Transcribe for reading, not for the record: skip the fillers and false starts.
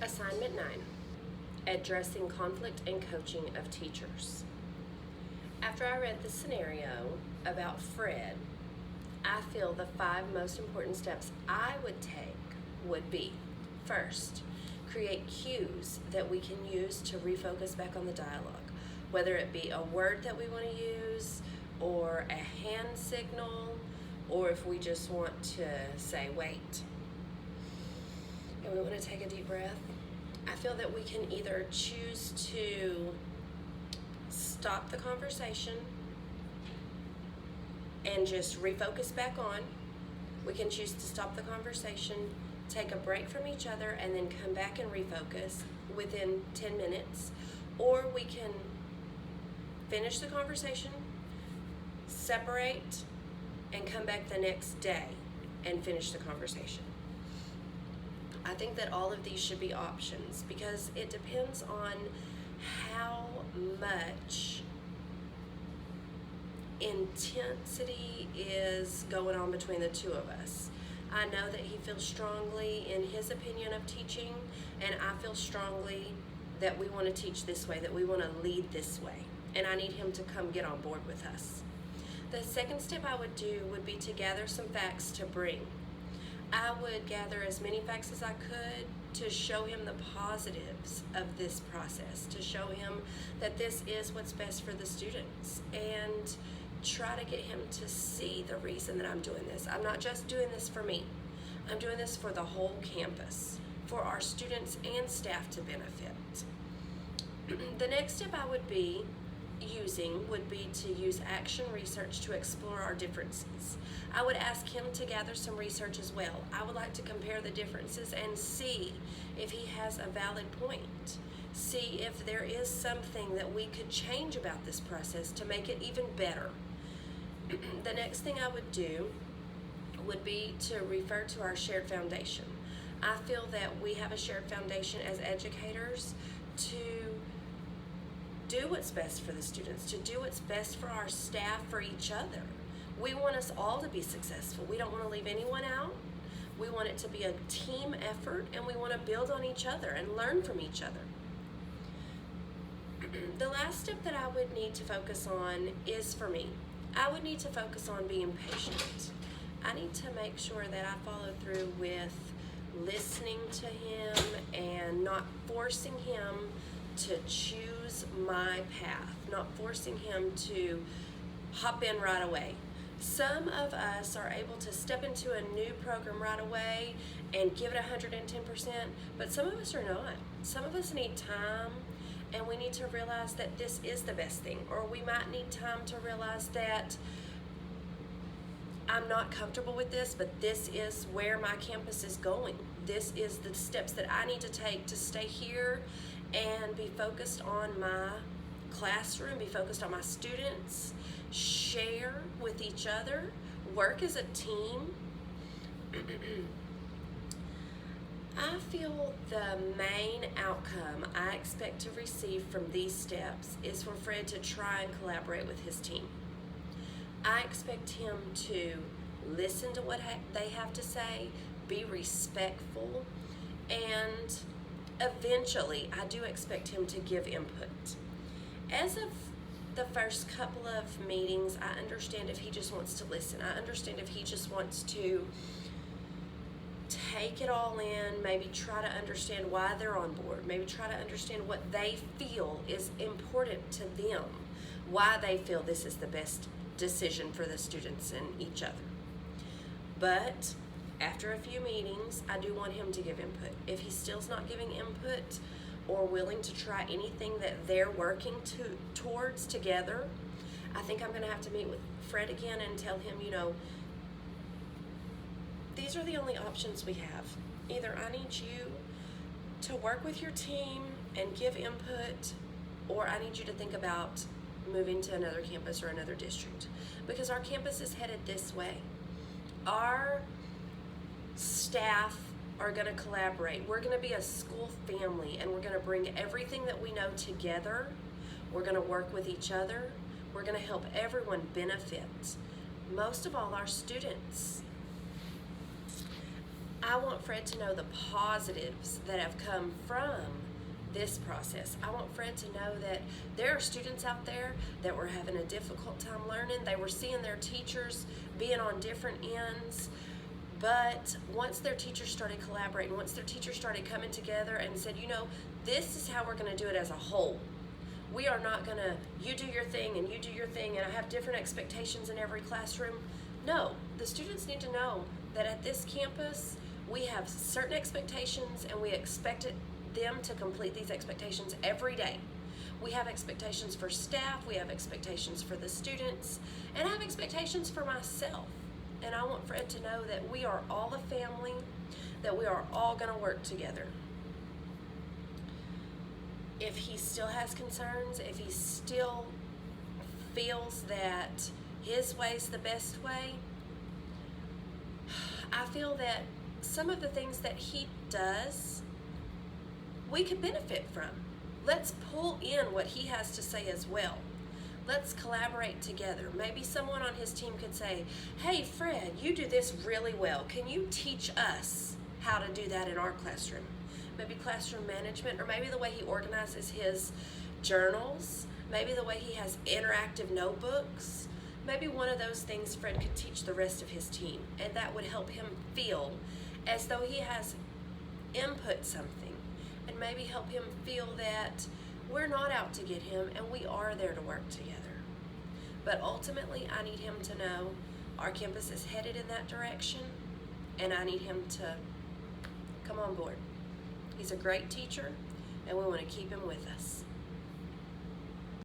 Assignment 9, Addressing Conflict and Coaching of Teachers. After I read the scenario about Fred, I feel the 5 most important steps I would take would be, first, create cues that we can use to refocus back on the dialogue, whether it be a word that we want to use, or a hand signal, or if we just want to say, wait. And we want to take a deep breath. I feel that we can either choose to stop the conversation and just refocus back on. We can choose to stop the conversation, take a break from each other, and then come back and refocus within 10 minutes. Or we can finish the conversation, separate, and come back the next day and finish the conversation. I think that all of these should be options because it depends on how much intensity is going on between the two of us. I know that he feels strongly in his opinion of teaching, and I feel strongly that we want to teach this way, that we want to lead this way, and I need him to come get on board with us. The second step I would do would be to gather some facts to bring. I would gather as many facts as I could to show him the positives of this process, to show him that this is what's best for the students, and try to get him to see the reason that I'm doing this. I'm not just doing this for me. I'm doing this for the whole campus, for our students and staff to benefit. The next step I would be to use action research to explore our differences. I would ask him to gather some research as well. I would like to compare the differences and see if he has a valid point. See if there is something that we could change about this process to make it even better. The next thing I would do would be to refer to our shared foundation. I feel that we have a shared foundation as educators to do what's best for the students, to do what's best for our staff, for each other. We want us all to be successful. We don't want to leave anyone out. We want it to be a team effort, and we want to build on each other and learn from each other. The last step that I would need to focus on is for me. I would need to focus on being patient. I need to make sure that I follow through with listening to him and not forcing him to choose my path, not forcing him to hop in right away. Some of us are able to step into a new program right away and give it 110%, but some of us are not. Some of us need time, and we need to realize that this is the best thing, or we might need time to realize that I'm not comfortable with this, but this is where my campus is going. This is the steps that I need to take to stay here and be focused on my classroom, be focused on my students, share with each other, work as a team. I feel the main outcome I expect to receive from these steps is for Fred to try and collaborate with his team. I expect him to listen to what they have to say, be respectful, and eventually I do expect him to give input. As of the first couple of meetings, I understand if he just wants to listen. I understand if he just wants to take it all in, maybe try to understand why they're on board, maybe try to understand what they feel is important to them, why they feel this is the best decision for the students and each other. But after a few meetings, I do want him to give input. If he still's not giving input or willing to try anything that they're working towards together, I think I'm going to have to meet with Fred again and tell him, you know, these are the only options we have. Either I need you to work with your team and give input, or I need you to think about moving to another campus or another district, because our campus is headed this way. Our staff are going to collaborate. We're going to be a school family, and we're going to bring everything that we know together. We're going to work with each other. We're going to help everyone benefit. Most of all, our students. I want Fred to know the positives that have come from this process. I want Fred to know that there are students out there that were having a difficult time learning. They were seeing their teachers being on different ends, but once their teachers started collaborating, once their teachers started coming together and said, you know, this is how we're going to do it as a whole. We are not going to, you do your thing and you do your thing and I have different expectations in every classroom. No, the students need to know that at this campus, we have certain expectations and we expect them to complete these expectations every day. We have expectations for staff, we have expectations for the students, and I have expectations for myself. And I want Fred to know that we are all a family, that we are all going to work together. If he still has concerns, if he still feels that his way's the best way, I feel that some of the things that he does, we could benefit from. Let's pull in what he has to say as well. Let's collaborate together. Maybe someone on his team could say, hey Fred, you do this really well. Can you teach us how to do that in our classroom? Maybe classroom management, or maybe the way he organizes his journals, maybe the way he has interactive notebooks. Maybe one of those things Fred could teach the rest of his team, and that would help him feel as though he has input something, and maybe help him feel that we're not out to get him and we are there to work together. But ultimately, I need him to know our campus is headed in that direction, and I need him to come on board. He's a great teacher, and we want to keep him with us.